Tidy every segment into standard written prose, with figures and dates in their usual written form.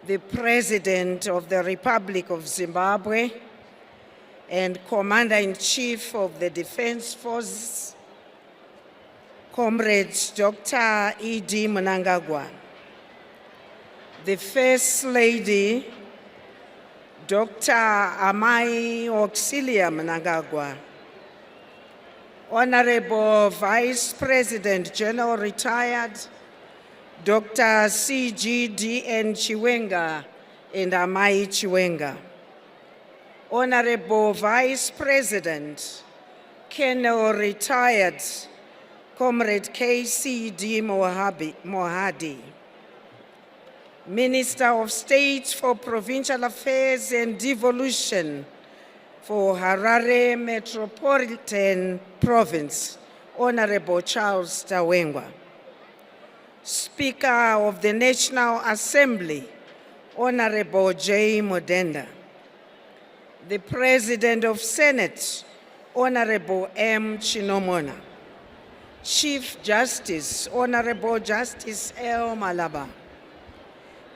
the President of the Republic of Zimbabwe and Commander-in-Chief of the Defense Forces, Comrade Dr. E.D. Mnangagwa, the First Lady, Dr. Mai Muchinguri Mnangagwa, Honorable Vice President General Retired, Dr. C.G.D.N. Chiwenga and Mai Chiwenga, Honorable Vice President, Colonel Retired, Comrade K.C.D. Mohadi, Minister of State for Provincial Affairs and Devolution for Harare Metropolitan Province, Honorable Charles Tawengwa, Speaker of the National Assembly, Honorable J. Modenda, the President of Senate, Honorable M. Chinomona, Chief Justice, Honorable Justice L. Malaba,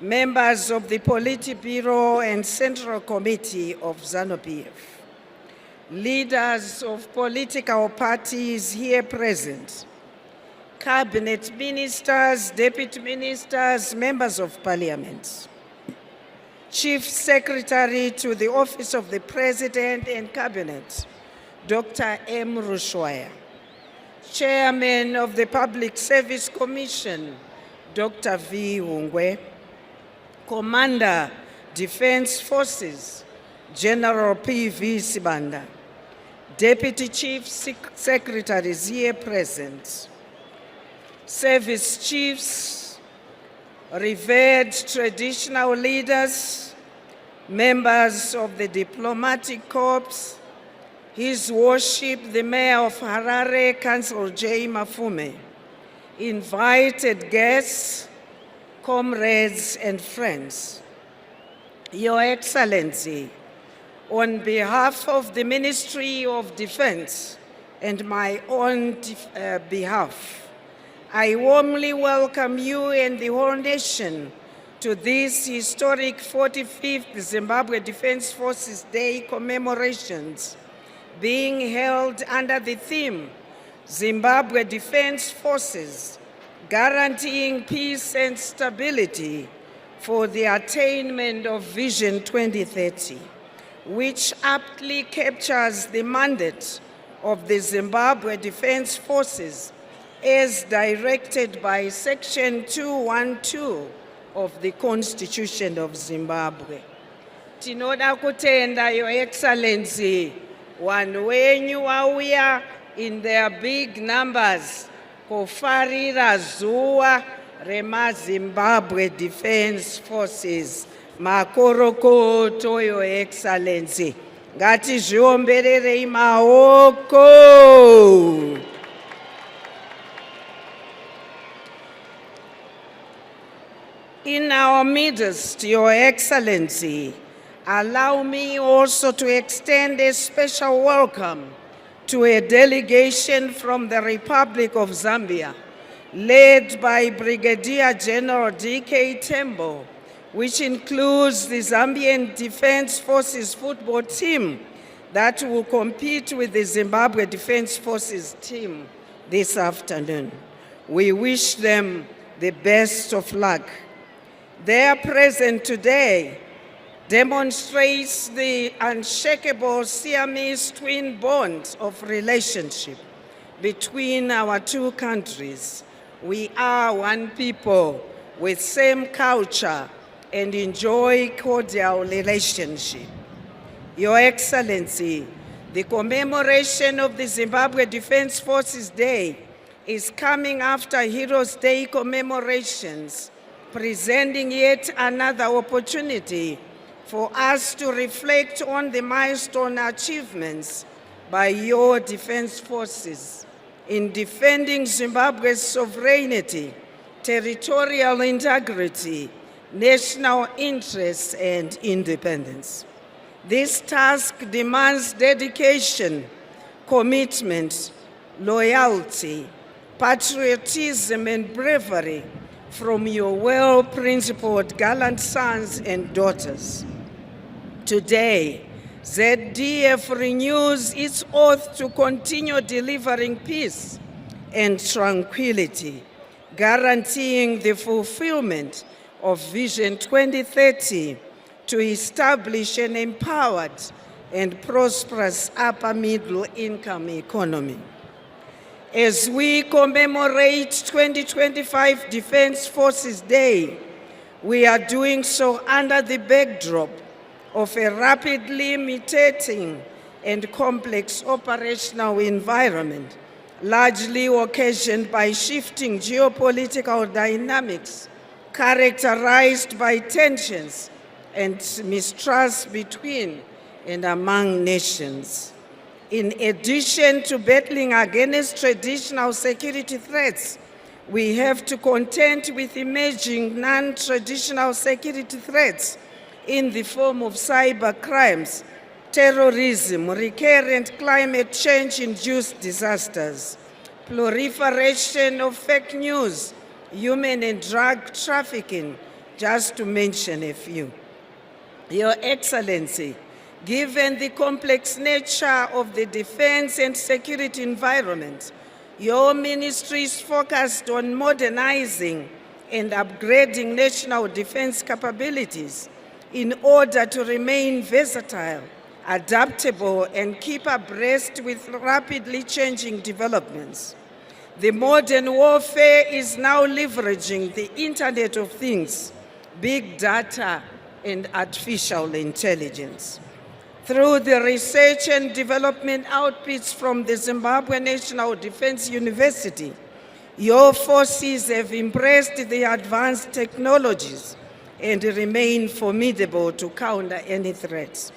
members of the Politburo and Central Committee of ZANU-PF, leaders of political parties here present, cabinet ministers, deputy ministers, members of parliament, Chief Secretary to the Office of the President and Cabinet, Dr. M. Rushwaya, Chairman of the Public Service Commission, Dr. V. Hungwe, Commander, Defense Forces, General P.V. Sibanda, Deputy Chief Secretaries here present, Service Chiefs, revered traditional leaders, members of the Diplomatic Corps, His Worship the Mayor of Harare, Council J. Mafume, invited guests, comrades and friends. Your Excellency, on behalf of the Ministry of Defense and my own behalf, I warmly welcome you and the whole nation to this historic 45th Zimbabwe Defense Forces Day commemorations being held under the theme, Zimbabwe Defense Forces, guaranteeing peace and stability for the attainment of Vision 2030, which aptly captures the mandate of the Zimbabwe Defense Forces as directed by Section 212 of the Constitution of Zimbabwe. Tinoda kutenda, Your Excellency, vanhu wenyu vauya in their big numbers kufarira zuva remaZimbabwe Defense Forces. Makorokoto, Your Excellency. Ngatizviombererei maoko. In our midst, Your Excellency, allow me also to extend a special welcome to a delegation from the Republic of Zambia, led by Brigadier General D.K. Tembo, which includes the Zambian Defense Forces football team that will compete with the Zimbabwe Defense Forces team this afternoon. We wish them the best of luck. Their presence today demonstrates the unshakable Siamese twin bond of relationship between our two countries. We are one people with same culture and enjoy cordial relationship. Your Excellency, the commemoration of the Zimbabwe Defense Forces Day is coming after Heroes Day commemorations, presenting yet another opportunity for us to reflect on the milestone achievements by your defense forces in defending Zimbabwe's sovereignty, territorial integrity, national interests, and independence. This task demands dedication, commitment, loyalty, patriotism, and bravery from your well-principled gallant sons and daughters. Today, ZDF renews its oath to continue delivering peace and tranquility, guaranteeing the fulfillment of Vision 2030 to establish an empowered and prosperous upper-middle income economy. As we commemorate 2025 Defense Forces Day, we are doing so under the backdrop of a rapidly mutating and complex operational environment, largely occasioned by shifting geopolitical dynamics characterized by tensions and mistrust between and among nations. In addition to battling against traditional security threats, we have to contend with emerging non-traditional security threats in the form of cyber crimes, terrorism, recurrent climate change-induced disasters, proliferation of fake news, human and drug trafficking, just to mention a few. Your Excellency, given the complex nature of the defense and security environment, your ministry is focused on modernizing and upgrading national defense capabilities in order to remain versatile, adaptable, and keep abreast with rapidly changing developments. The modern warfare is now leveraging the Internet of Things, big data, and artificial intelligence. Through the research and development outputs from the Zimbabwe National Defense University, your forces have embraced the advanced technologies and remain formidable to counter any threats.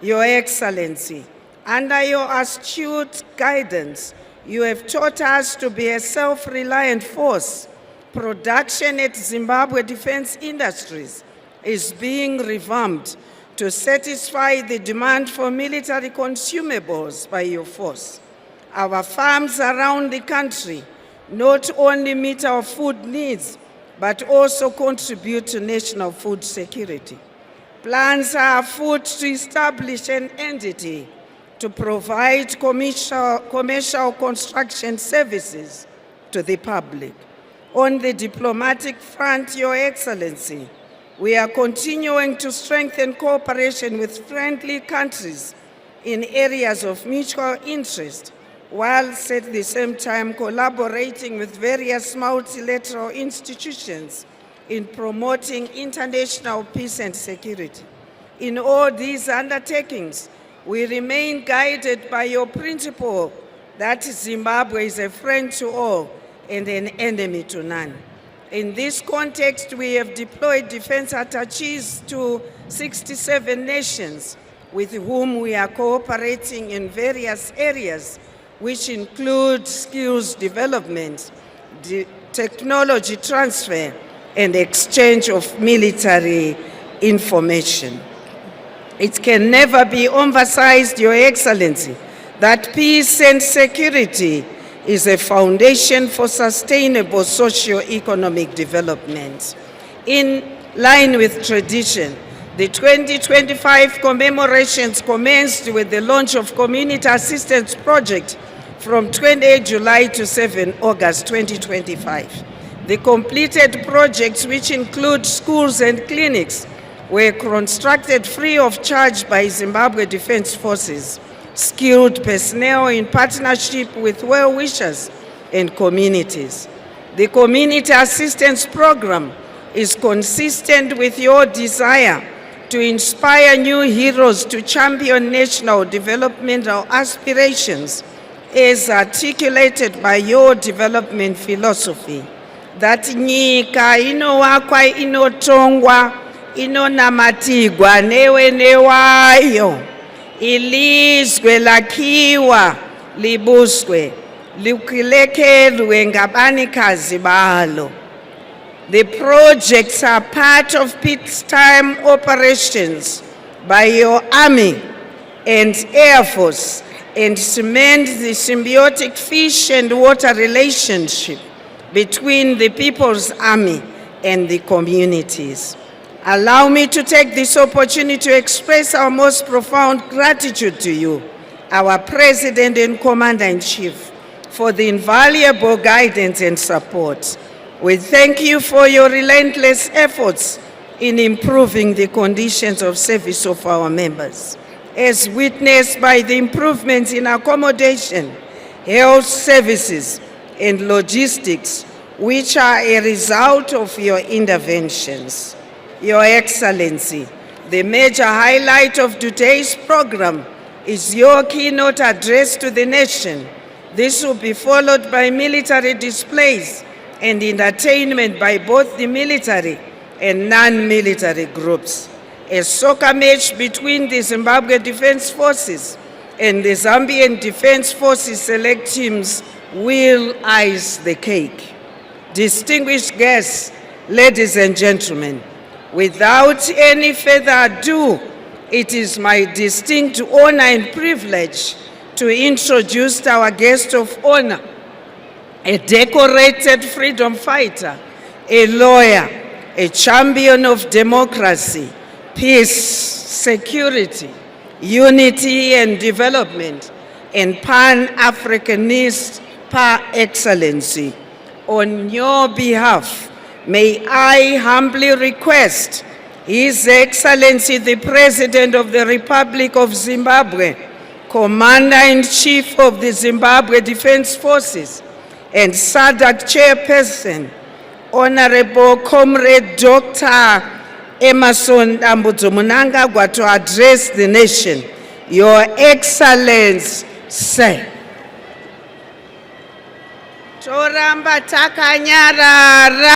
Your Excellency, under your astute guidance, you have taught us to be a self-reliant force. Production at Zimbabwe Defense Industries is being revamped to satisfy the demand for military consumables by your force. Our farms around the country not only meet our food needs, but also contribute to national food security. Plans are afoot to establish an entity to provide commercial construction services to the public. On the diplomatic front, Your Excellency, we are continuing to strengthen cooperation with friendly countries in areas of mutual interest, whilst at the same time collaborating with various multilateral institutions in promoting international peace and security. In all these undertakings, we remain guided by your principle that Zimbabwe is a friend to all and an enemy to none. In this context, we have deployed defense attaches to 67 nations with whom we are cooperating in various areas, which include skills development, technology transfer, and exchange of military information. It can never be emphasized, Your Excellency, that peace and security is a foundation for sustainable socio-economic development. In line with tradition, the 2025 commemorations commenced with the launch of Community Assistance Project from 28 July to 7 August 2025. The completed projects, which include schools and clinics, were constructed free of charge by Zimbabwe Defense Forces, skilled personnel in partnership with well-wishers and communities. The Community Assistance Program is consistent with your desire to inspire new heroes to champion national developmental aspirations as articulated by your development philosophy, that nyika inowakwa inotongwa inonamatigwa newe newayo, ilizwe lakiwa libuswe likilekelwe ngabanikazi balo. The projects are part of peacetime operations by your army and air force and cement the symbiotic fish and water relationship between the People's Army and the communities. Allow me to take this opportunity to express our most profound gratitude to you, our President and Commander-in-Chief, for the invaluable guidance and support. We thank you for your relentless efforts in improving the conditions of service of our members, as witnessed by the improvements in accommodation, health services, and logistics, which are a result of your interventions. Your Excellency, the major highlight of today's program is your keynote address to the nation. This will be followed by military displays and entertainment by both the military and non-military groups. A soccer match between the Zimbabwe Defense Forces and the Zambian Defense Forces select teams will ice the cake. Distinguished guests, ladies and gentlemen, without any further ado, it is my distinct honor and privilege to introduce our guest of honor, a decorated freedom fighter, a lawyer, a champion of democracy, peace, security, unity and development, and Pan-Africanist par excellency. On your behalf, may I humbly request His Excellency the President of the Republic of Zimbabwe, Commander-in-Chief of the Zimbabwe Defense Forces, and SADC Chairperson, Honorable Comrade Dr. Emerson Dambudzo Mnangagwa, to address the nation. Your Excellency, sir. Toramba takanyarara.